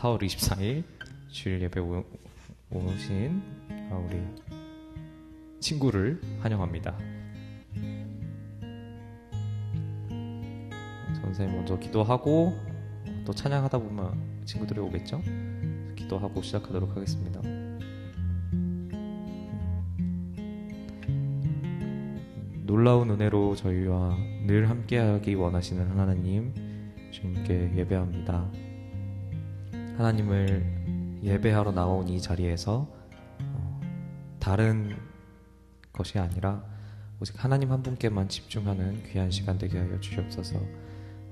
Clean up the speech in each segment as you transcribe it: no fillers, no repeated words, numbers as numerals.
4월 24일 주일 예배 오신 우리 친구를 환영합니다. 선생님 먼저 기도하고 또 찬양하다 보면 친구들이 오겠죠? 기도하고 시작하도록 하겠습니다. 놀라운 은혜로 저희와 늘 함께하기 원하시는 하나님, 주님께 예배합니다. 하나님을 예배하러 나온 이 자리에서 다른 것이 아니라 오직 하나님 한 분께만 집중하는 귀한 시간 되게 하여 주시옵소서.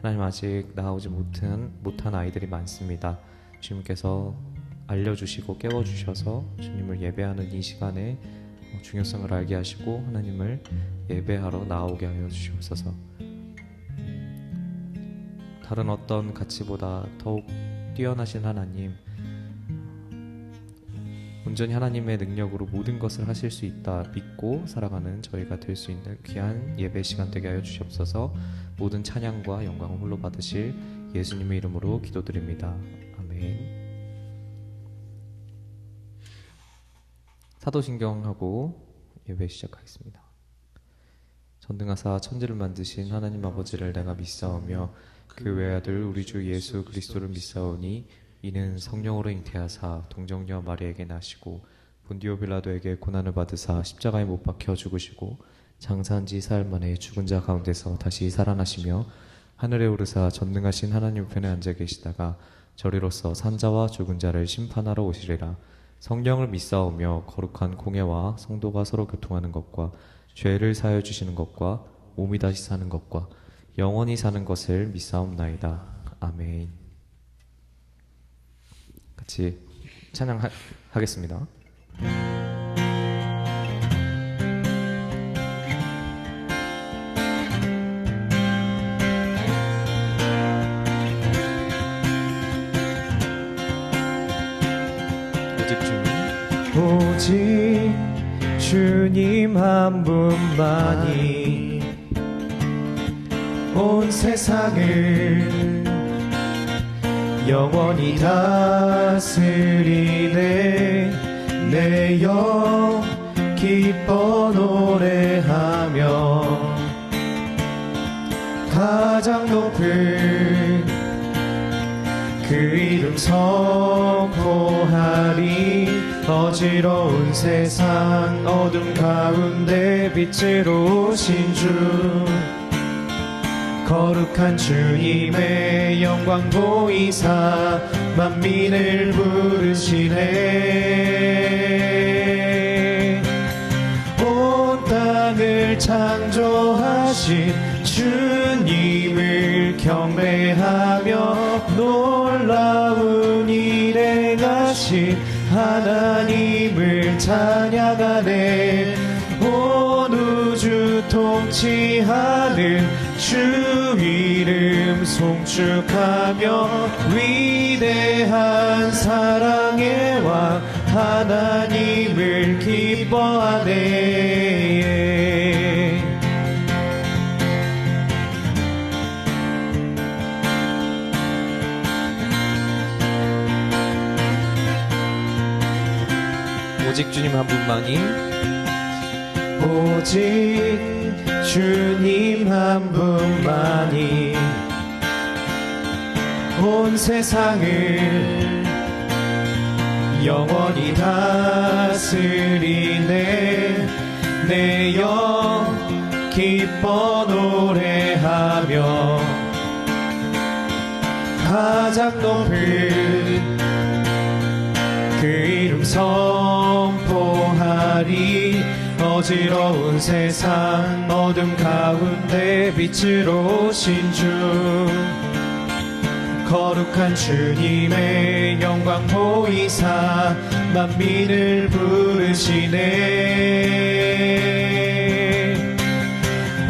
하나님, 아직 나오지 못한 아이들이 많습니다. 주님께서 알려주시고 깨워주셔서 주님을 예배하는 이 시간에 중요성을 알게 하시고 하나님을 예배하러 나오게 하여 주시옵소서. 다른 어떤 가치보다 더욱 뛰어나신 하나님, 온전히 하나님의 능력으로 모든 것을 하실 수 있다 믿고 살아가는 저희가 될 수 있는 귀한 예배 시간 되게 하여 주시옵소서. 모든 찬양과 영광을 홀로 받으실 예수님의 이름으로 기도드립니다. 아멘. 사도신경하고 예배 시작하겠습니다. 전능하사 천지를 만드신 하나님 아버지를 내가 믿사오며 그 외아들 우리 주 예수 그리스도를 믿사오니 이는 성령으로 잉태하사 동정녀 마리아에게 나시고 본디오 빌라도에게 고난을 받으사 십자가에 못 박혀 죽으시고 장사한 지 사흘 만에 죽은 자 가운데서 다시 살아나시며 하늘에 오르사 전능하신 하나님 편에 앉아 계시다가 저리로서 산자와 죽은 자를 심판하러 오시리라. 성령을 믿사오며 거룩한 공예와 성도가 서로 교통하는 것과 죄를 사하여 주시는 것과 몸이 다시 사는 것과 영원히 사는 것을 믿사옵나이다. 아멘. 같이 찬양하겠습니다. 오직 주님 한 분만이 온 세상을 영원히 다스리네. 내 영 기뻐 노래하며 가장 높은 그 이름 선포하리. 어지러운 세상 어둠 가운데 빛으로 오신 주, 거룩한 주님의 영광 보이사 만민을 부르시네. 온 땅을 창조하신 주님을 경배하며 놀라운 일 행하신 하나님을 찬양하네. 온 우주 통치하는 주 이름 송축하며 위대한 사랑의 왕 하나님을 기뻐하네. 오직 주님 한 분만이 오직 주님 한 분만이 온 세상을 영원히 다스리네. 내 영 기뻐 노래하며 가장 높은 그 이름 선포하리. 어지러운 세상 어둠 가운데 빛으로 오신 주, 거룩한 주님의 영광 보이사 만민을 부르시네.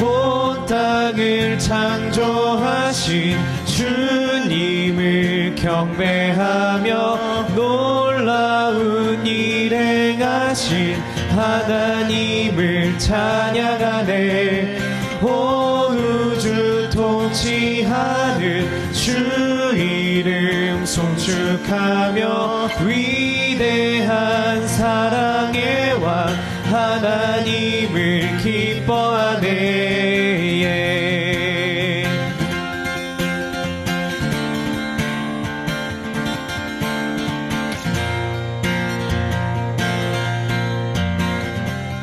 온 땅을 창조하신 주님을 경배하며 놀라운 일 행하신 하나님을 찬양하네. 온 우주 통 통치하는 주 이름 송축하며 위대한 사랑의 왕 하나님을 기뻐하네.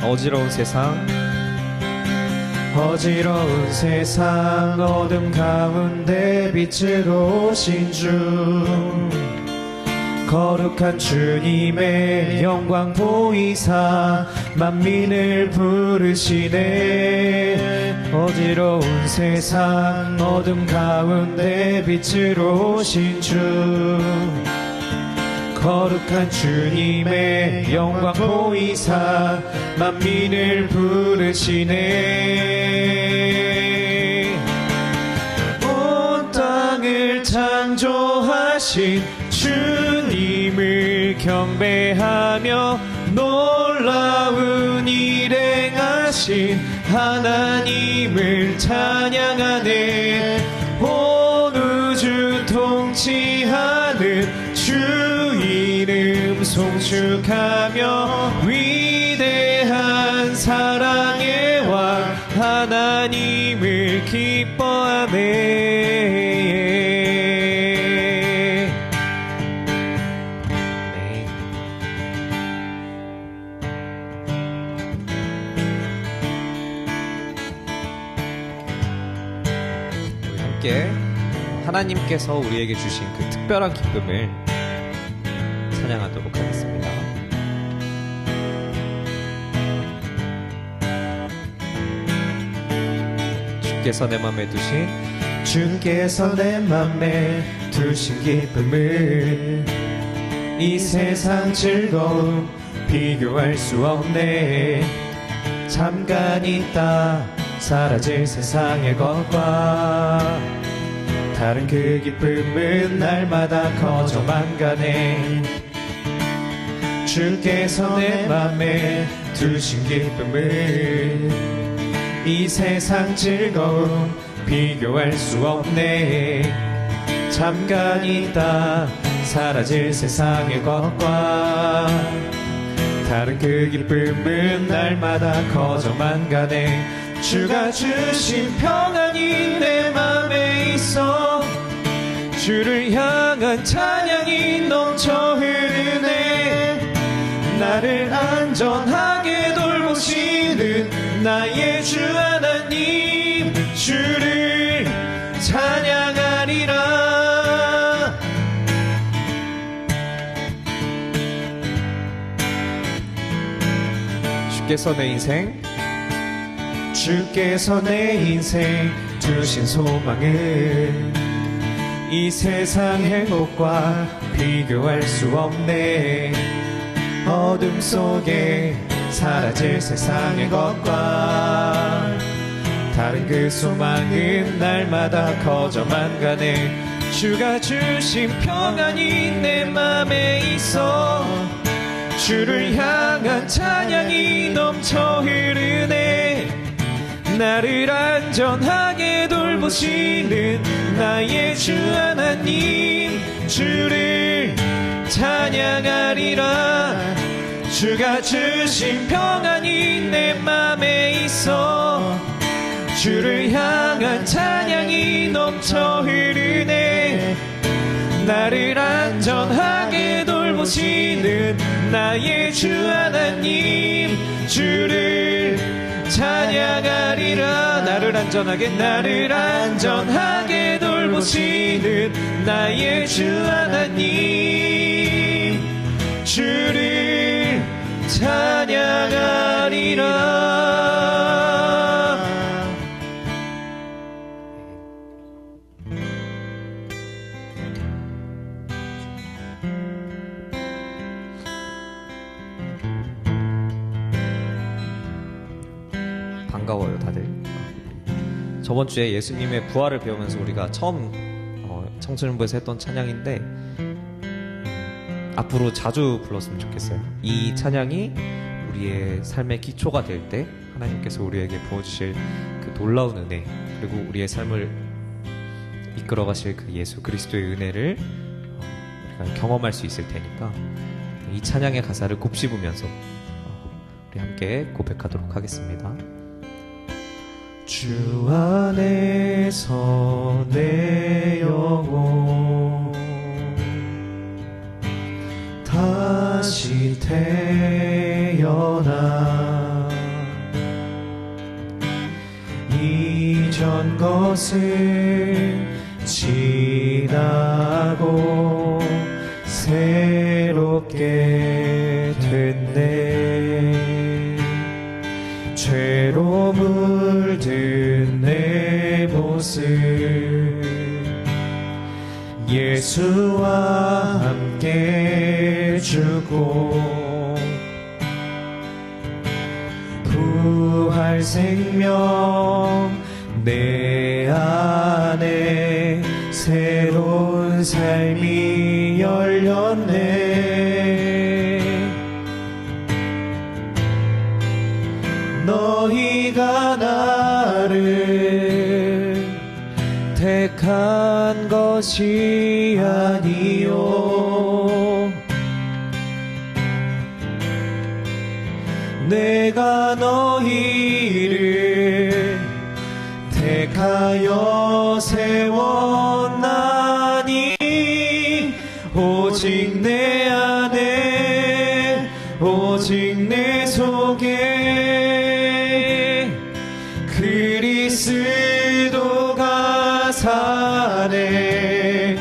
어지러운 세상 어지러운 세상 어둠 가운데 빛으로 오신 주 거룩한 주님의 영광 보이사 만민을 부르시네. 어지러운 세상 어둠 가운데 빛으로 오신 주 거룩한 주님의 영광 보이사 만민을 부르시네. 온 땅을 창조하신 주님을 경배하며 놀라운 일 행하신 하나님을 찬양하네. 온 우주 통치하는 주 이름 송축하며 위대한 사랑의 왕 하나님을 기뻐하네. 네. 우리 함께 하나님께서 우리에게 주신 그 특별한 기쁨을 찬양하도록 하겠습니다. 주께서 내 맘에 두신 주께서 내 맘에 두신 기쁨을 이 세상 즐거움 비교할 수 없네. 잠깐 있다 사라질 세상의 것과 다른 그 기쁨은 날마다 커져만 가네. 주께서 내 맘에 두신 기쁨을 이 세상 즐거움 비교할 수 없네. 잠깐 있다 사라질 세상의 것과 다른 그 기쁨은 날마다 커져만 가네. 주가 주신 평안이 내 맘에 있어. 주를 향한 찬양이 넘쳐 흐르네. 나를 안전하게 돌보시는 나의 주 하나님 주를 찬양하리라. 주께서 내 인생 주신 소망을 이 세상 행복과 비교할 수 없네. 어둠 속에 사라질 세상의 것과 다른 그 소망은 날마다 커져만 가네. 주가 주신 평안이 내 맘에 있어. 주를 향한 찬양이 넘쳐 흐르네. 나를 안전하게 돌보시는 나의 주 하나님 주를 찬양하리라. 주가 주신 평안이 내 맘에 있어. 주를 향한 찬양이 넘쳐 흐르네. 나를 안전하게 돌보시는 나의 주 하나님 주를 찬양하리라. 나를 안전하게 돌보시는 나의 주 하나님 주를 찬양하리라. 반가워요 다들. 저번 주에 예수님의 부활을 배우면서 우리가 처음 청소년부에서 했던 찬양인데 앞으로 자주 불렀으면 좋겠어요. 이 찬양이 우리의 삶의 기초가 될 때 하나님께서 우리에게 부어주실 그 놀라운 은혜, 그리고 우리의 삶을 이끌어 가실 그 예수 그리스도의 은혜를 우리가 경험할 수 있을 테니까 이 찬양의 가사를 곱씹으면서 우리 함께 고백하도록 하겠습니다. 주 안에서 내 영혼 다시 태어나 이전 것은 지나고 새롭게 됐네. 죄로 물든 내 모습 예수와 함께 주고 부활 생명 내 안에 새로운 삶이 열렸네. 너희가 나를 택한 것이 아니요 내가 너희를 택하여 세웠나니 오직 내 안에 오직 내 속에 그리스도가 사네.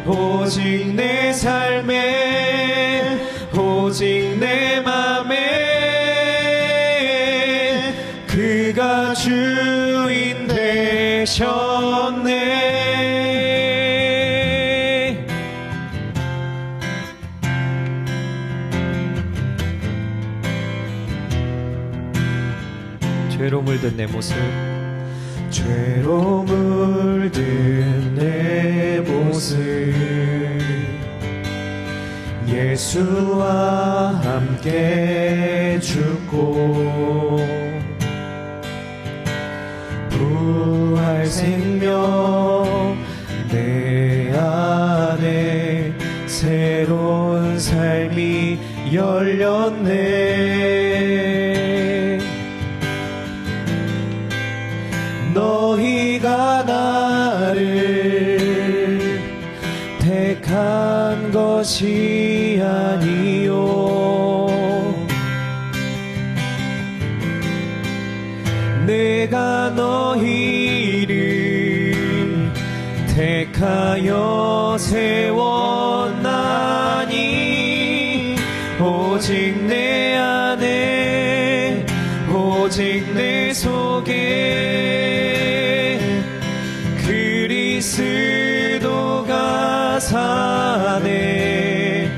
오직 내 삶에 오직 내 맘에 그가 주인 되셨네. 죄로 물든 내 모습 죄로 물든 내 모습 예수와 함께 죽고 부활 생명 내 안에 새로운 삶이 열렸네. 너희가 나를 택한 것이 아니요 내가 너희를 택하여 세웠나니 오직 내 안에 오직 내 속에 그리스도가 사네.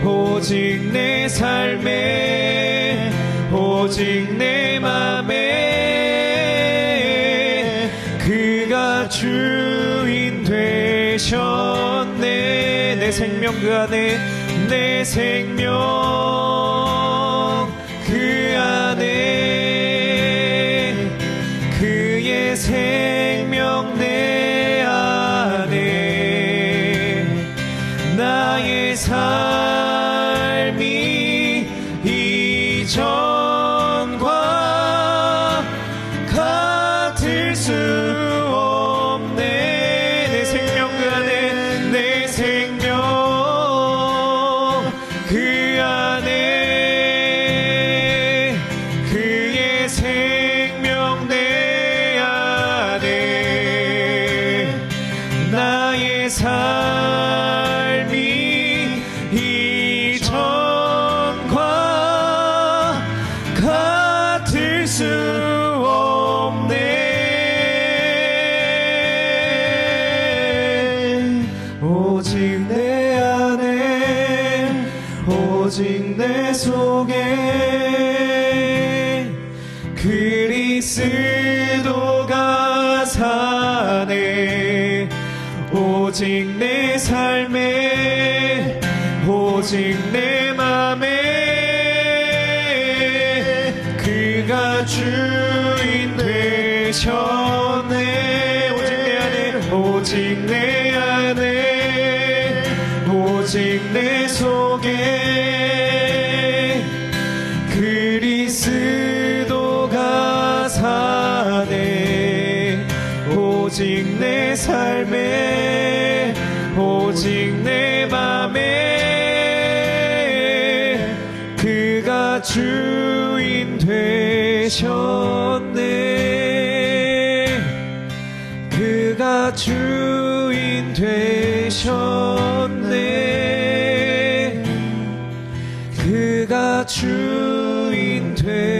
오직 내 삶에 오직 내 맘에 그가 주인 되셨네. 내 생명 그 안에 내 생명 그 안에 그의 생명 내 안에 나의 삶이 이전과 같을 수 없네. 내 생명 그 안에 내 생명 그 안에 그의 생명 내 안에 나의 삶이 이전과 같을 수 없네. 오직 내 안에 오직 내 속에 그리스도가 사네. 오직 내 삶에 오직 내 맘에 그가 주인 되셨네. 오직 내 안에 오직 오직 내 안에 오직 내 속에 그리스도가 사네 오직 내 삶에 오직 내 맘에 그가 주인 되셨네 그가 주인 되셨네 그가 주인 되셨네.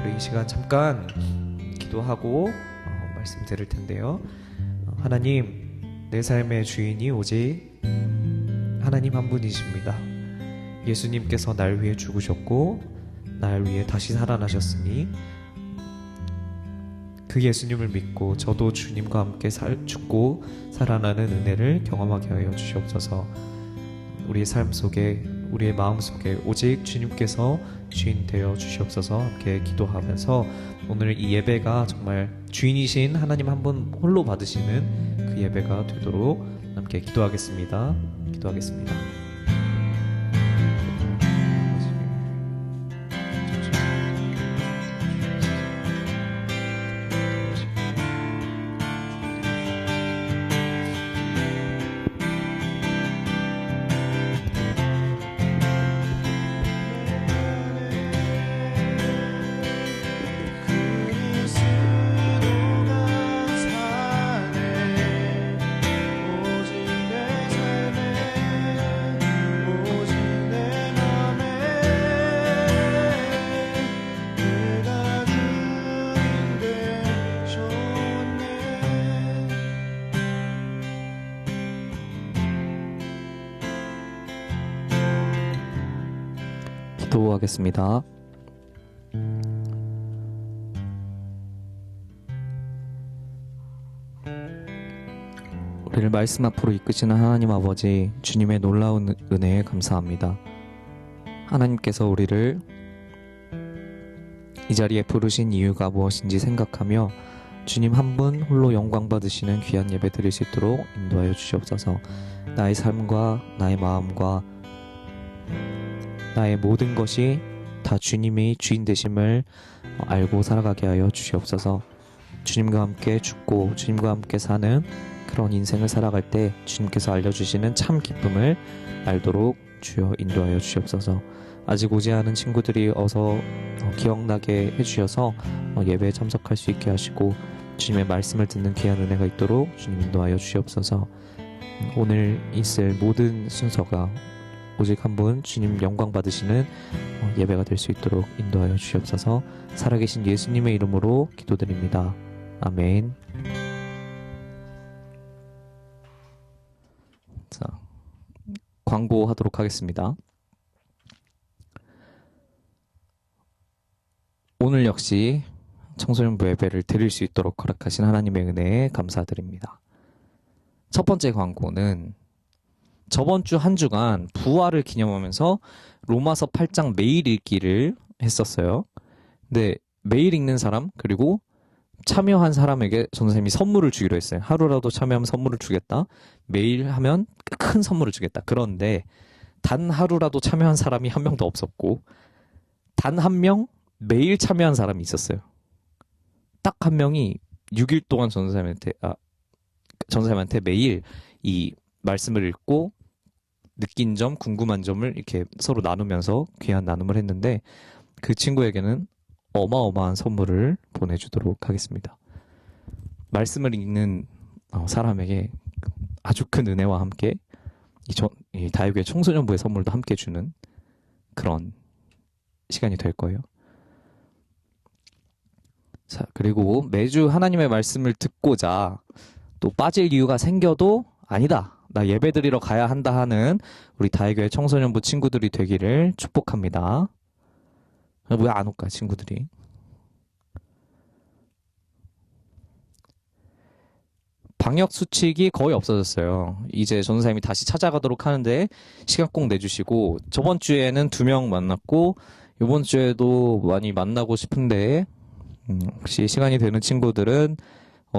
우리 이 시간 잠깐 기도하고 말씀 드릴 텐데요. 하나님, 내 삶의 주인이 오직 하나님 한 분이십니다. 예수님께서 날 위해 죽으셨고 날 위해 다시 살아나셨으니 그 예수님을 믿고 저도 주님과 함께 죽고 살아나는 은혜를 경험하게 하여 주시옵소서. 우리의 삶 속에 우리의 마음 속에 오직 주님께서 주인 되어 주시옵소서. 함께 기도하면서 오늘 이 예배가 정말 주인이신 하나님 한 분 홀로 받으시는 그 예배가 되도록 함께 기도하겠습니다. 기도하겠습니다. 기도하겠습니다. 우리를 말씀 앞으로 이끄시는 하나님 아버지, 주님의 놀라운 은혜에 감사합니다. 하나님께서 우리를 이 자리에 부르신 이유가 무엇인지 생각하며 주님 한 분 홀로 영광 받으시는 귀한 예배 드릴 수 있도록 인도하여 주시옵소서. 나의 삶과 나의 마음과 나의 모든 것이 다 주님이 주인 되심을 알고 살아가게 하여 주시옵소서. 주님과 함께 죽고 주님과 함께 사는 그런 인생을 살아갈 때 주님께서 알려주시는 참 기쁨을 알도록 주여 인도하여 주시옵소서. 아직 오지 않은 친구들이 어서 기억나게 해주셔서 예배에 참석할 수 있게 하시고 주님의 말씀을 듣는 귀한 은혜가 있도록 주님 인도하여 주시옵소서. 오늘 있을 모든 순서가 오직 한 분 주님 영광 받으시는 예배가 될 수 있도록 인도하여 주시옵소서. 살아계신 예수님의 이름으로 기도드립니다. 아멘. 자, 광고하도록 하겠습니다. 오늘 역시 청소년부 예배를 드릴 수 있도록 허락하신 하나님의 은혜에 감사드립니다. 첫 번째 광고는 저번 주 한 주간 부활을 기념하면서 로마서 8장 매일 읽기를 했었어요. 근데 매일 읽는 사람 그리고 참여한 사람에게 전도사님이 선물을 주기로 했어요. 하루라도 참여하면 선물을 주겠다. 매일 하면 큰 선물을 주겠다. 그런데 단 하루라도 참여한 사람이 한 명도 없었고 단 한 명 매일 참여한 사람이 있었어요. 딱 한 명이 6일 동안 전도사님한테 매일 이 말씀을 읽고 느낀 점, 궁금한 점을 이렇게 서로 나누면서 귀한 나눔을 했는데 그 친구에게는 어마어마한 선물을 보내주도록 하겠습니다. 말씀을 읽는 사람에게 아주 큰 은혜와 함께 이 다육의 청소년부의 선물도 함께 주는 그런 시간이 될 거예요. 자, 그리고 매주 하나님의 말씀을 듣고자 또 빠질 이유가 생겨도 아니다, 나 예배 드리러 가야 한다 하는 우리 다혜교회 청소년부 친구들이 되기를 축복합니다. 왜 안 올까 친구들이? 방역 수칙이 거의 없어졌어요. 이제 전도사님이 다시 찾아가도록 하는데 시간 꼭 내주시고, 저번 주에는 2명 만났고 이번 주에도 많이 만나고 싶은데 혹시 시간이 되는 친구들은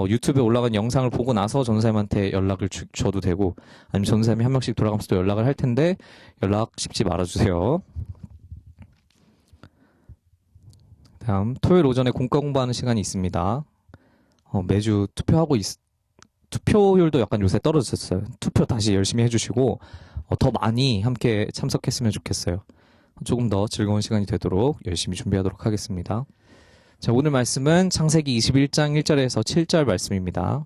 유튜브에 올라간 영상을 보고 나서 전사님한테 연락을 줘도 되고, 아니면 전사님이 한 명씩 돌아가면서 또 연락을 할 텐데 연락 씹지 말아주세요. 다음 토요일 오전에 공과 공부하는 시간이 있습니다. 매주 투표율도 약간 요새 떨어졌어요. 투표 다시 열심히 해주시고 더 많이 함께 참석했으면 좋겠어요. 조금 더 즐거운 시간이 되도록 열심히 준비하도록 하겠습니다. 자, 오늘 말씀은 창세기 21장 1절에서 7절 말씀입니다.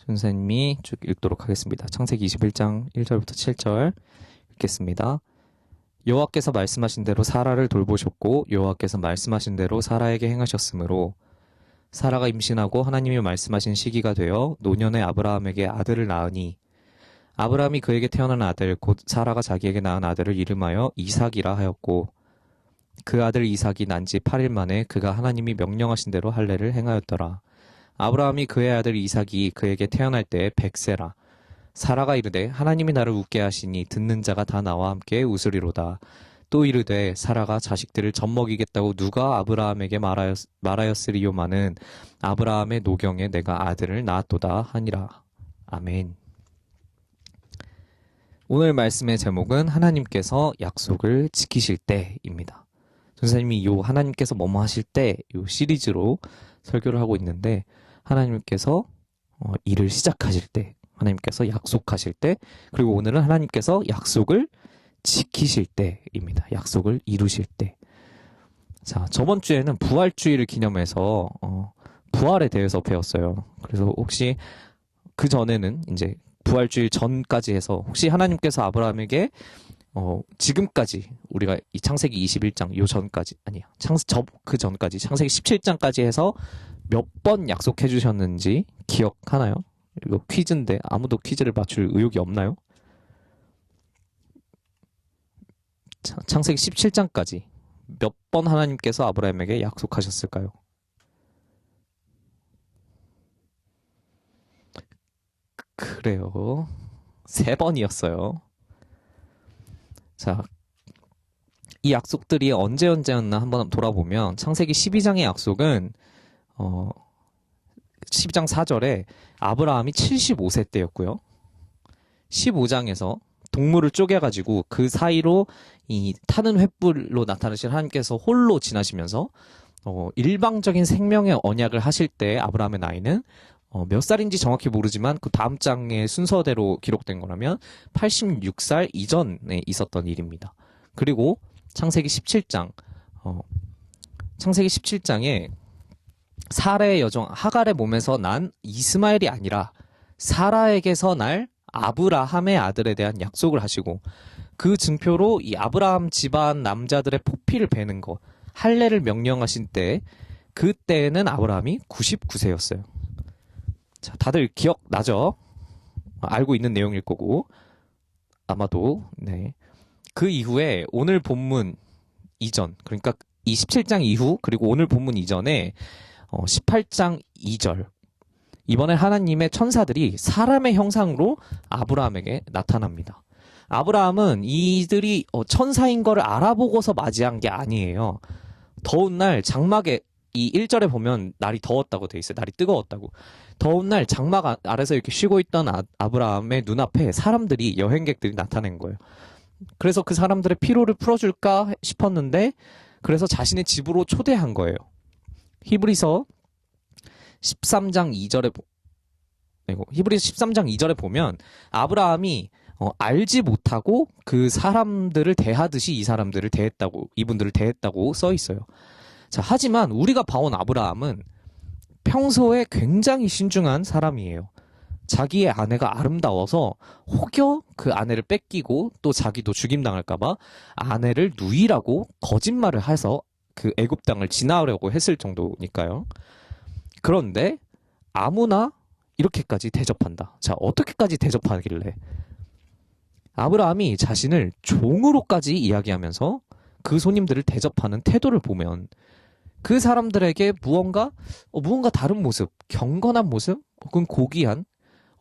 선생님이 쭉 읽도록 하겠습니다. 창세기 21장 1절부터 7절 읽겠습니다. 여호와께서 말씀하신 대로 사라를 돌보셨고 여호와께서 말씀하신 대로 사라에게 행하셨으므로 사라가 임신하고 하나님이 말씀하신 시기가 되어 노년의 아브라함에게 아들을 낳으니 아브라함이 그에게 태어난 아들 곧 사라가 자기에게 낳은 아들을 이름하여 이삭이라 하였고 그 아들 이삭이 난 지 8일 만에 그가 하나님이 명령하신 대로 할례를 행하였더라. 아브라함이 그의 아들 이삭이 그에게 태어날 때 100세라. 사라가 이르되 하나님이 나를 웃게 하시니 듣는 자가 다 나와 함께 웃으리로다. 또 이르되 사라가 자식들을 젖먹이겠다고 누가 아브라함에게 말하였으리요마는 아브라함의 노경에 내가 아들을 낳았도다 하니라. 아멘. 오늘 말씀의 제목은 하나님께서 약속을 지키실 때입니다. 전사님이 요 하나님께서 뭐뭐 하실 때 요 시리즈로 설교를 하고 있는데, 하나님께서 일을 시작하실 때, 하나님께서 약속하실 때, 그리고 오늘은 하나님께서 약속을 지키실 때입니다. 약속을 이루실 때. 자, 저번 주에는 부활주의를 기념해서 부활에 대해서 배웠어요. 그래서 혹시 그 전에는 이제 부활주일 전까지 해서 혹시 하나님께서 아브라함에게 지금까지 우리가 이 창세기 21장 요 전까지 아니야 그 전까지 창세기 17장까지 해서 몇 번 약속해 주셨는지 기억하나요? 이거 퀴즈인데 아무도 퀴즈를 맞출 의욕이 없나요? 창세기 17장까지 몇 번 하나님께서 아브라함에게 약속하셨을까요? 그래요. 3번이었어요. 자, 이 약속들이 언제였나 한번 돌아보면 창세기 12장의 약속은 12장 4절에 아브라함이 75세 때였고요. 15장에서 동물을 쪼개가지고 그 사이로 이 타는 횃불로 나타나신 하나님께서 홀로 지나시면서 일방적인 생명의 언약을 하실 때 아브라함의 나이는 몇 살인지 정확히 모르지만 그 다음 장의 순서대로 기록된 거라면 86살 이전에 있었던 일입니다. 그리고 창세기 17장 창세기 17장에 사라의 여종 하갈의 몸에서 난 이스마엘이 아니라 사라에게서 날 아브라함의 아들에 대한 약속을 하시고 그 증표로 이 아브라함 집안 남자들의 포피를 베는 거 할례를 명령하신 때 그때는 아브라함이 99세였어요. 자, 다들 기억나죠? 알고 있는 내용일 거고 아마도 네. 그 이후에 오늘 본문 이전, 그러니까 27장 이후 그리고 오늘 본문 이전에 18장 2절 이번에 하나님의 천사들이 사람의 형상으로 아브라함에게 나타납니다. 아브라함은 이들이 천사인 거를 알아보고서 맞이한 게 아니에요. 더운 날 장막에 이 1절에 보면 날이 더웠다고 돼 있어요. 날이 뜨거웠다고. 더운 날 장막 아래서 이렇게 쉬고 있던 아브라함의 눈앞에 사람들이 여행객들이 나타낸 거예요. 그래서 그 사람들의 피로를 풀어줄까 싶었는데 그래서 자신의 집으로 초대한 거예요. 히브리서 13장 2절에 히브리서 13장 2절에 보면 아브라함이 알지 못하고 그 사람들을 대하듯이 이분들을 대했다고 써 있어요. 자, 하지만 우리가 봐온 아브라함은 평소에 굉장히 신중한 사람이에요. 자기의 아내가 아름다워서 혹여 그 아내를 뺏기고 또 자기도 죽임당할까봐 아내를 누이라고 거짓말을 해서 그 애굽 땅을 지나려고 했을 정도니까요. 그런데 아무나 이렇게까지 대접한다. 자, 어떻게까지 대접하길래? 아브라함이 자신을 종으로까지 이야기하면서 그 손님들을 대접하는 태도를 보면 그 사람들에게 무언가 다른 모습, 경건한 모습, 혹은 고귀한,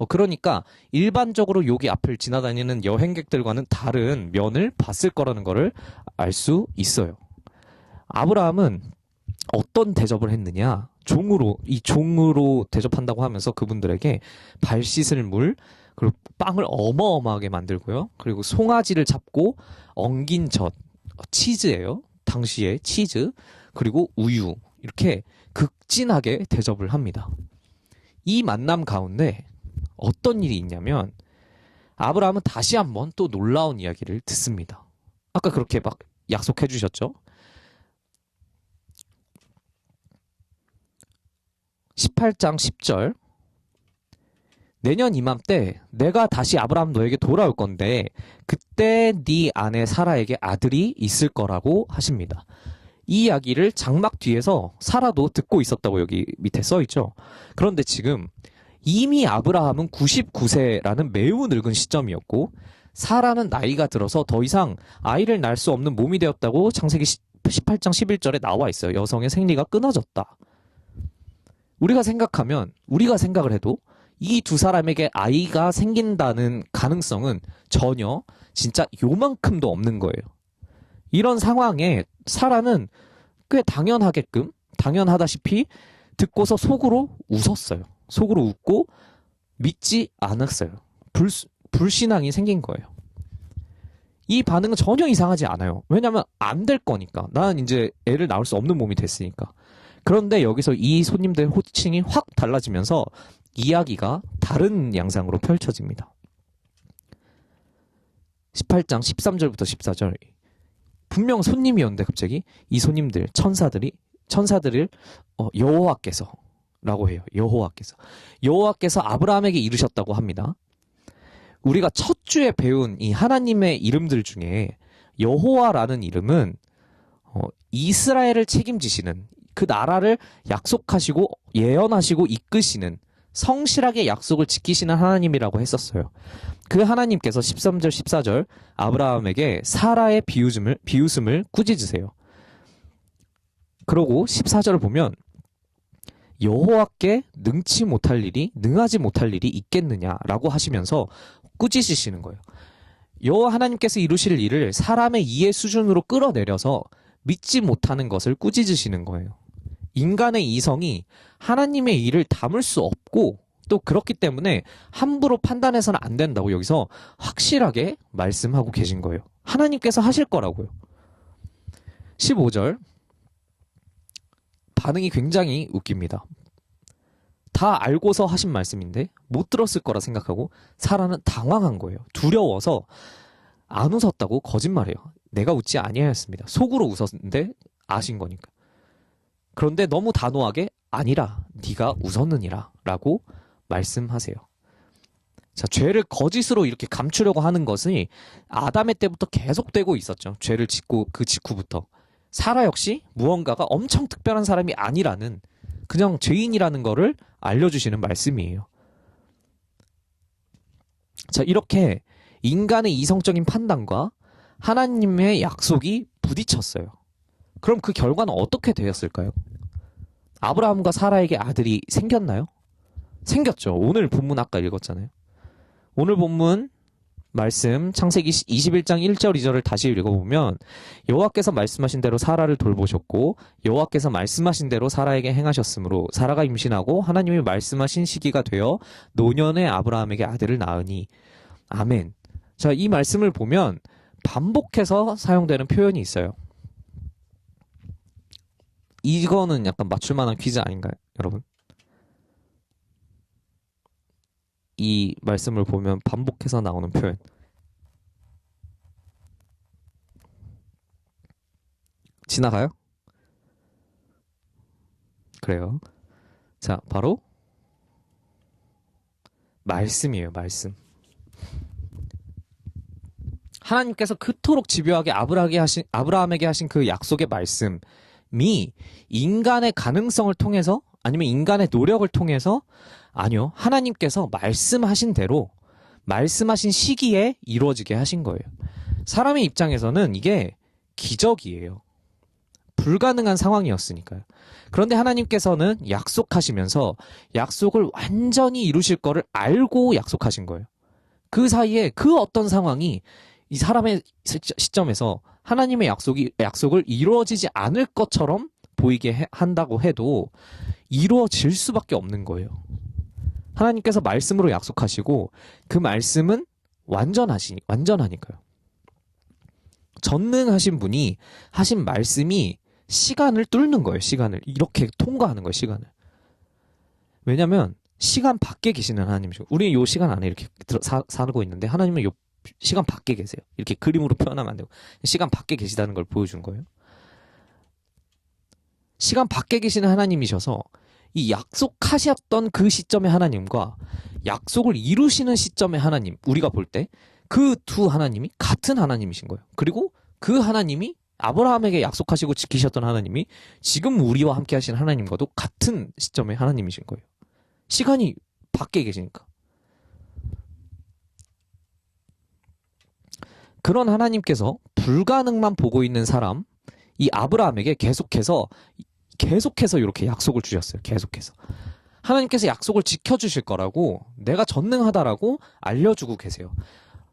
그러니까 일반적으로 여기 앞을 지나다니는 여행객들과는 다른 면을 봤을 거라는 것을 알 수 있어요. 아브라함은 어떤 대접을 했느냐? 종으로 대접한다고 하면서 그분들에게 발 씻을 물, 그리고 빵을 어마어마하게 만들고요. 그리고 송아지를 잡고 엉긴 젖, 치즈예요. 당시에 치즈, 그리고 우유, 이렇게 극진하게 대접을 합니다. 이 만남 가운데 어떤 일이 있냐면 아브라함은 다시 한번 또 놀라운 이야기를 듣습니다. 아까 그렇게 막 약속해 주셨죠? 18장 10절, 내년 이맘때 내가 다시 아브라함 너에게 돌아올 건데 그때 네 아내 사라에게 아들이 있을 거라고 하십니다. 이 이야기를 장막 뒤에서 사라도 듣고 있었다고 여기 밑에 써있죠. 그런데 지금 이미 아브라함은 99세라는 매우 늙은 시점이었고 사라는 나이가 들어서 더 이상 아이를 낳을 수 없는 몸이 되었다고 창세기 18장 11절에 나와 있어요. 여성의 생리가 끊어졌다. 우리가 생각을 해도 이 두 사람에게 아이가 생긴다는 가능성은 전혀 진짜 요만큼도 없는 거예요. 이런 상황에 사라는 꽤 당연하다시피 듣고서 속으로 웃었어요. 속으로 웃고 믿지 않았어요. 불신앙이 생긴 거예요. 이 반응은 전혀 이상하지 않아요. 왜냐면 안 될 거니까. 나는 이제 애를 낳을 수 없는 몸이 됐으니까. 그런데 여기서 이 손님들의 호칭이 확 달라지면서 이야기가 다른 양상으로 펼쳐집니다. 18장 13절부터 14절. 분명 손님이었는데 갑자기 이 손님들, 천사들을 여호와께서 라고 해요. 여호와께서 아브라함에게 이르셨다고 합니다. 우리가 첫 주에 배운 이 하나님의 이름들 중에 여호와라는 이름은 이스라엘을 책임지시는, 그 나라를 약속하시고 예언하시고 이끄시는, 성실하게 약속을 지키시는 하나님이라고 했었어요. 그 하나님께서 13절 14절 아브라함에게 사라의 비웃음을 꾸짖으세요. 그러고 14절을 보면 여호와께 능하지 못할 일이 있겠느냐라고 하시면서 꾸짖으시는 거예요. 여호와 하나님께서 이루실 일을 사람의 이해 수준으로 끌어내려서 믿지 못하는 것을 꾸짖으시는 거예요. 인간의 이성이 하나님의 일을 담을 수 없고 또 그렇기 때문에 함부로 판단해서는 안 된다고 여기서 확실하게 말씀하고 계신 거예요. 하나님께서 하실 거라고요. 15절 반응이 굉장히 웃깁니다. 다 알고서 하신 말씀인데 못 들었을 거라 생각하고 사라는 당황한 거예요. 두려워서 안 웃었다고 거짓말해요. 내가 웃지 아니하였습니다. 속으로 웃었는데 아신 거니까. 그런데 너무 단호하게 아니라 네가 웃었느니라 라고 말씀하세요. 자, 죄를 거짓으로 이렇게 감추려고 하는 것이 아담의 때부터 계속되고 있었죠. 죄를 짓고 그 직후부터. 사라 역시 무언가가 엄청 특별한 사람이 아니라는, 그냥 죄인이라는 거를 알려주시는 말씀이에요. 자, 이렇게 인간의 이성적인 판단과 하나님의 약속이 부딪혔어요. 그럼 그 결과는 어떻게 되었을까요? 아브라함과 사라에게 아들이 생겼나요? 생겼죠. 오늘 본문 아까 읽었잖아요. 오늘 본문 말씀 창세기 21장 1절 2절을 다시 읽어보면 여호와께서 말씀하신 대로 사라를 돌보셨고 여호와께서 말씀하신 대로 사라에게 행하셨으므로 사라가 임신하고 하나님이 말씀하신 시기가 되어 노년에 아브라함에게 아들을 낳으니. 아멘. 자, 이 말씀을 보면 반복해서 사용되는 표현이 있어요. 이거는 약간 맞출만한 퀴즈 아닌가요, 여러분? 이 말씀을 보면 반복해서 나오는 표현. 지나가요? 그래요. 자, 바로 말씀이에요, 말씀. 하나님께서 그토록 집요하게 아브라함에게 하신 그 약속의 말씀이 인간의 가능성을 통해서, 아니면 인간의 노력을 통해서, 아니요, 하나님께서 말씀하신 대로 말씀하신 시기에 이루어지게 하신 거예요. 사람의 입장에서는 이게 기적이에요. 불가능한 상황이었으니까요. 그런데 하나님께서는 약속하시면서 약속을 완전히 이루실 거를 알고 약속하신 거예요. 그 사이에 그 어떤 상황이 이 사람의 시점에서 하나님의 약속을 이루어지지 않을 것처럼 보이게 한다고 해도 이루어질 수밖에 없는 거예요. 하나님께서 말씀으로 약속하시고 그 말씀은 완전하니까요. 전능하신 분이 하신 말씀이 시간을 뚫는 거예요. 시간을 이렇게 통과하는 거예요. 시간을. 왜냐하면 시간 밖에 계시는 하나님이시고, 우리는 요 시간 안에 이렇게 살고 있는데 하나님은 요 시간 밖에 계세요. 이렇게 그림으로 표현하면 안 되고 시간 밖에 계시다는 걸 보여준 거예요. 시간 밖에 계시는 하나님이셔서 이 약속하셨던 그 시점의 하나님과 약속을 이루시는 시점의 하나님, 우리가 볼 때 그 두 하나님이 같은 하나님이신 거예요. 그리고 그 하나님이 아브라함에게 약속하시고 지키셨던 하나님이 지금 우리와 함께 하신 하나님과도 같은 시점의 하나님이신 거예요. 시간이 밖에 계시니까. 그런 하나님께서 불가능만 보고 있는 사람, 이 아브라함에게 계속해서 이렇게 약속을 주셨어요. 계속해서. 하나님께서 약속을 지켜주실 거라고, 내가 전능하다라고 알려주고 계세요.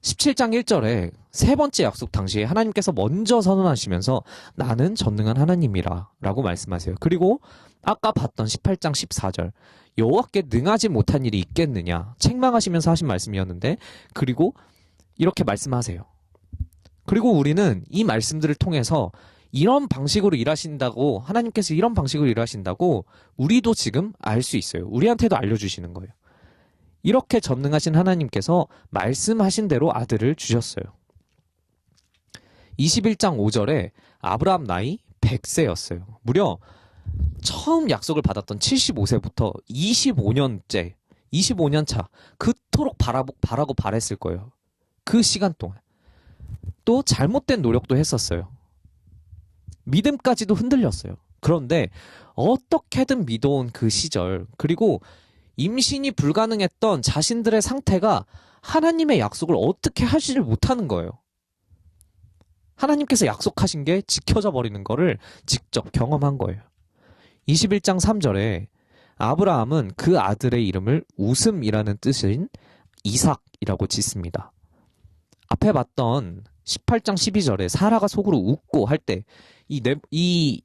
17장 1절에 세 번째 약속 당시에 하나님께서 먼저 선언하시면서 나는 전능한 하나님이라 라고 말씀하세요. 그리고 아까 봤던 18장 14절 여호와께 능하지 못한 일이 있겠느냐 책망하시면서 하신 말씀이었는데, 그리고 이렇게 말씀하세요. 그리고 우리는 이 말씀들을 통해서 이런 방식으로 일하신다고, 하나님께서 이런 방식으로 일하신다고 우리도 지금 알 수 있어요. 우리한테도 알려주시는 거예요. 이렇게 전능하신 하나님께서 말씀하신 대로 아들을 주셨어요. 21장 5절에 아브라함 나이 100세였어요. 무려 처음 약속을 받았던 75세부터 25년 차 그토록 바라고 바랬을 거예요. 그 시간 동안. 또 잘못된 노력도 했었어요. 믿음까지도 흔들렸어요. 그런데 어떻게든 믿어온 그 시절, 그리고 임신이 불가능했던 자신들의 상태가 하나님의 약속을 어떻게 하지를 못하는 거예요. 하나님께서 약속하신 게 지켜져 버리는 거를 직접 경험한 거예요. 21장 3절에 아브라함은 그 아들의 이름을 웃음이라는 뜻인 이삭이라고 짓습니다. 앞에 봤던 18장 12절에 사라가 속으로 웃고 할 때 이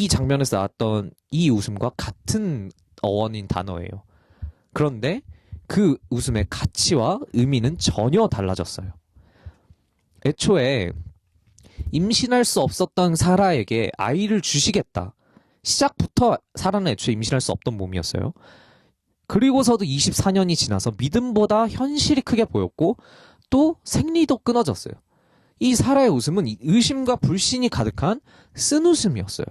장면에서 나왔던 이 웃음과 같은 어원인 단어예요. 그런데 그 웃음의 가치와 의미는 전혀 달라졌어요. 애초에 임신할 수 없었던 사라에게 아이를 주시겠다. 시작부터 사라는 애초에 임신할 수 없던 몸이었어요. 그리고서도 24년이 지나서 믿음보다 현실이 크게 보였고 또 생리도 끊어졌어요. 이 사라의 웃음은 의심과 불신이 가득한 쓴웃음이었어요.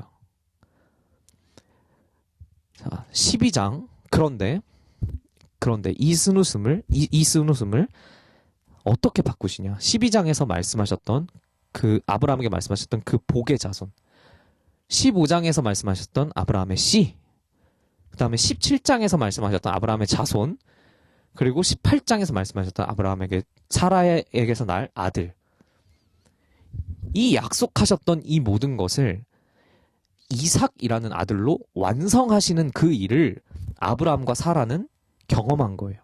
자, 12장. 그런데 이 쓴웃음을 어떻게 바꾸시냐? 12장에서 말씀하셨던 그 아브라함에게 말씀하셨던 그 복의 자손, 15장에서 말씀하셨던 아브라함의 씨, 그 다음에 17장에서 말씀하셨던 아브라함의 자손, 그리고 18장에서 말씀하셨던 아브라함에게 사라에게서 날 아들, 이 약속하셨던 이 모든 것을 이삭이라는 아들로 완성하시는 그 일을 아브라함과 사라는 경험한 거예요.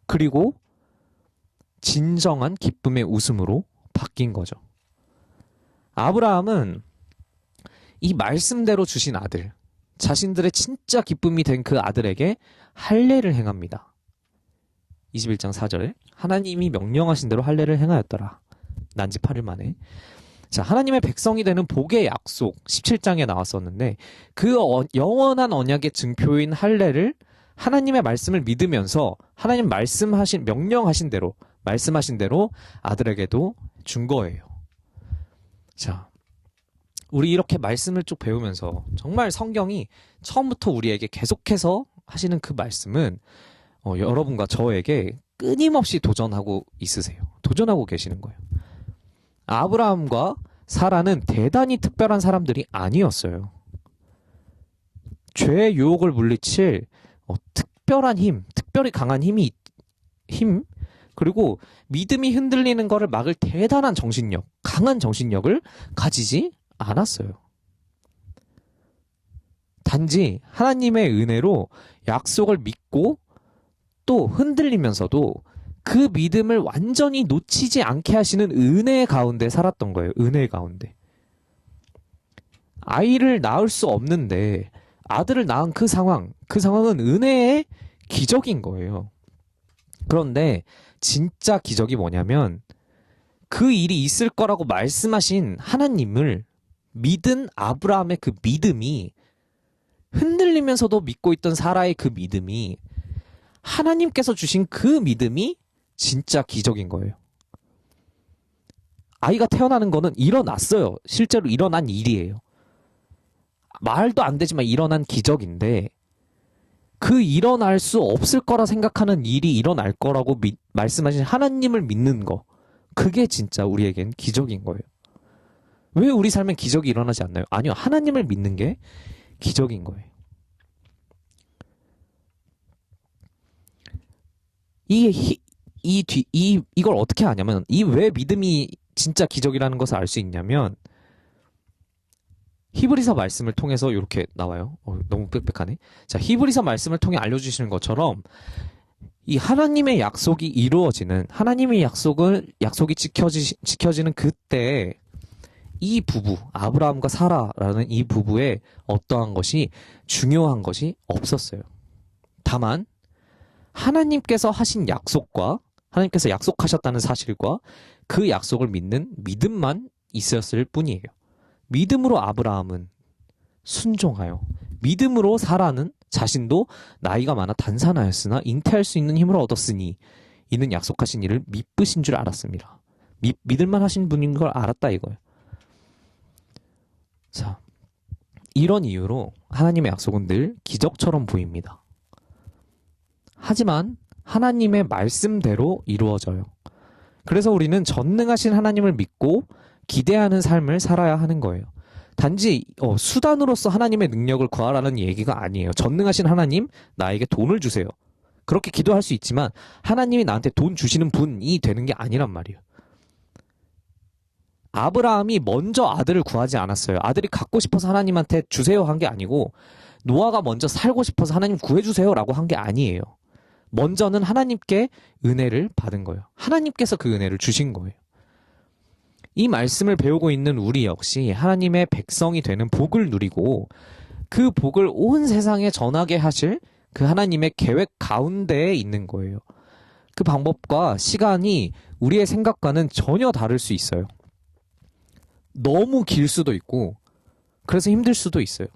그리고 진정한 기쁨의 웃음으로 바뀐 거죠. 아브라함은 이 말씀대로 주신 아들, 자신들의 진짜 기쁨이 된 그 아들에게 할례를 행합니다. 21장 4절에 하나님이 명령하신 대로 할례를 행하였더라. 난지 8일 만에. 자, 하나님의 백성이 되는 복의 약속 17장에 나왔었는데 그 영원한 언약의 증표인 할례를 하나님의 말씀을 믿으면서 하나님 명령하신 대로 말씀하신 대로 아들에게도 준 거예요. 자, 우리 이렇게 말씀을 쭉 배우면서 정말 성경이 처음부터 우리에게 계속해서 하시는 그 말씀은 여러분과 저에게 끊임없이 도전하고 있으세요. 도전하고 계시는 거예요. 아브라함과 사라는 대단히 특별한 사람들이 아니었어요. 죄의 유혹을 물리칠 특별한 힘, 특별히 강한 힘, 그리고 믿음이 흔들리는 것을 막을 대단한 정신력, 강한 정신력을 가지지 않았어요. 단지 하나님의 은혜로 약속을 믿고 또 흔들리면서도 그 믿음을 완전히 놓치지 않게 하시는 은혜 가운데 살았던 거예요. 은혜 가운데. 아이를 낳을 수 없는데 아들을 낳은 그 상황은 은혜의 기적인 거예요. 그런데 진짜 기적이 뭐냐면 그 일이 있을 거라고 말씀하신 하나님을 믿은 아브라함의 그 믿음이, 흔들리면서도 믿고 있던 사라의 그 믿음이, 하나님께서 주신 그 믿음이 진짜 기적인 거예요. 아이가 태어나는 거는 일어났어요. 실제로 일어난 일이에요. 말도 안 되지만 일어난 기적인데, 그 일어날 수 없을 거라 생각하는 일이 일어날 거라고 말씀하신 하나님을 믿는 거, 그게 진짜 우리에겐 기적인 거예요. 왜 우리 삶엔 기적이 일어나지 않나요? 아니요, 하나님을 믿는 게 기적인 거예요. 이걸 어떻게 아냐면, 이 왜 믿음이 진짜 기적이라는 것을 알 수 있냐면, 히브리서 말씀을 통해서 이렇게 나와요. 너무 빽빽하네. 자, 히브리서 말씀을 통해 알려주시는 것처럼 이 하나님의 약속이 이루어지는, 하나님의 약속이 지켜지는 그때 이 부부, 아브라함과 사라라는 이 부부의 어떠한 것이 중요한 것이 없었어요. 다만 하나님께서 하신 약속과, 하나님께서 약속하셨다는 사실과 그 약속을 믿는 믿음만 있었을 뿐이에요. 믿음으로 아브라함은 순종하여, 믿음으로 사라는 자신도 나이가 많아 단산하였으나 잉태할 수 있는 힘을 얻었으니 이는 약속하신 이를 믿으신 줄 알았습니다. 믿을만 하신 분인 걸 알았다 이거예요. 자, 이런 이유로 하나님의 약속은 늘 기적처럼 보입니다. 하지만 하나님의 말씀대로 이루어져요. 그래서 우리는 전능하신 하나님을 믿고 기대하는 삶을 살아야 하는 거예요. 단지 수단으로서 하나님의 능력을 구하라는 얘기가 아니에요. 전능하신 하나님, 나에게 돈을 주세요. 그렇게 기도할 수 있지만 하나님이 나한테 돈 주시는 분이 되는 게 아니란 말이에요. 아브라함이 먼저 아들을 구하지 않았어요. 아들이 갖고 싶어서 하나님한테 주세요 한 게 아니고, 노아가 먼저 살고 싶어서 하나님 구해주세요 라고 한 게 아니에요. 먼저는 하나님께 은혜를 받은 거예요. 하나님께서 그 은혜를 주신 거예요. 이 말씀을 배우고 있는 우리 역시 하나님의 백성이 되는 복을 누리고, 그 복을 온 세상에 전하게 하실 그 하나님의 계획 가운데에 있는 거예요. 그 방법과 시간이 우리의 생각과는 전혀 다를 수 있어요. 너무 길 수도 있고, 그래서 힘들 수도 있어요.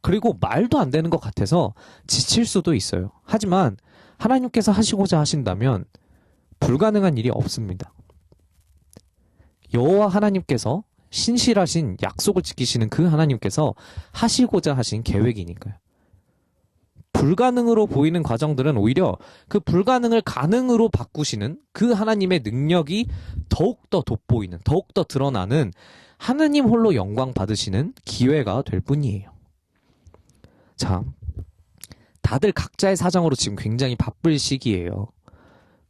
그리고 말도 안 되는 것 같아서 지칠 수도 있어요. 하지만 하나님께서 하시고자 하신다면 불가능한 일이 없습니다. 여호와 하나님께서, 신실하신 약속을 지키시는 그 하나님께서 하시고자 하신 계획이니까요. 불가능으로 보이는 과정들은 오히려 그 불가능을 가능으로 바꾸시는 그 하나님의 능력이 더욱더 돋보이는, 더욱더 드러나는, 하나님 홀로 영광 받으시는 기회가 될 뿐이에요. 자, 다들 각자의 사정으로 지금 굉장히 바쁠 시기예요.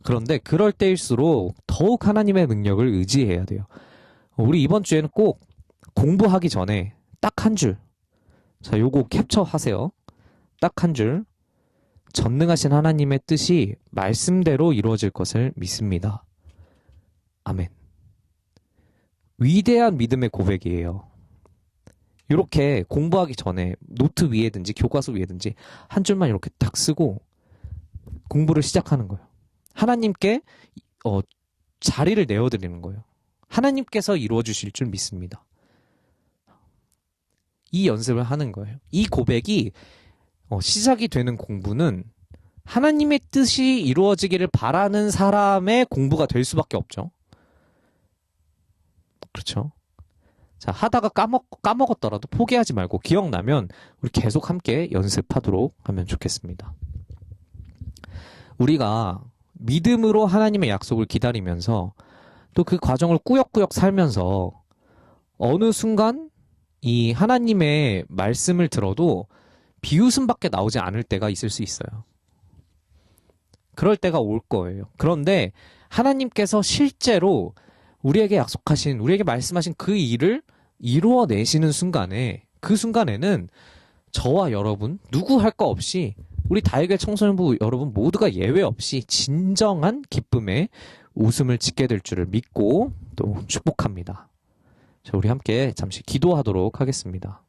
그런데 그럴 때일수록 더욱 하나님의 능력을 의지해야 돼요. 우리 이번 주에는 꼭 공부하기 전에 딱 한 줄, 자, 요거 캡처하세요. 딱 한 줄, 전능하신 하나님의 뜻이 말씀대로 이루어질 것을 믿습니다. 아멘. 위대한 믿음의 고백이에요. 이렇게 공부하기 전에 노트 위에든지 교과서 위에든지 한 줄만 이렇게 딱 쓰고 공부를 시작하는 거예요. 하나님께 자리를 내어드리는 거예요. 하나님께서 이루어 주실 줄 믿습니다. 이 연습을 하는 거예요. 이 고백이 시작이 되는 공부는 하나님의 뜻이 이루어지기를 바라는 사람의 공부가 될 수밖에 없죠. 그렇죠? 자, 하다가 까먹었더라도 포기하지 말고 기억나면 우리 계속 함께 연습하도록 하면 좋겠습니다. 우리가 믿음으로 하나님의 약속을 기다리면서 또 그 과정을 꾸역꾸역 살면서 어느 순간 이 하나님의 말씀을 들어도 비웃음밖에 나오지 않을 때가 있을 수 있어요. 그럴 때가 올 거예요. 그런데 하나님께서 실제로 우리에게 약속하신, 우리에게 말씀하신 그 일을 이루어내시는 순간에, 그 순간에는 저와 여러분 누구 할 거 없이, 우리 다이겔 청소년부 여러분 모두가 예외 없이 진정한 기쁨에 웃음을 짓게 될 줄을 믿고 또 축복합니다. 자, 우리 함께 잠시 기도하도록 하겠습니다.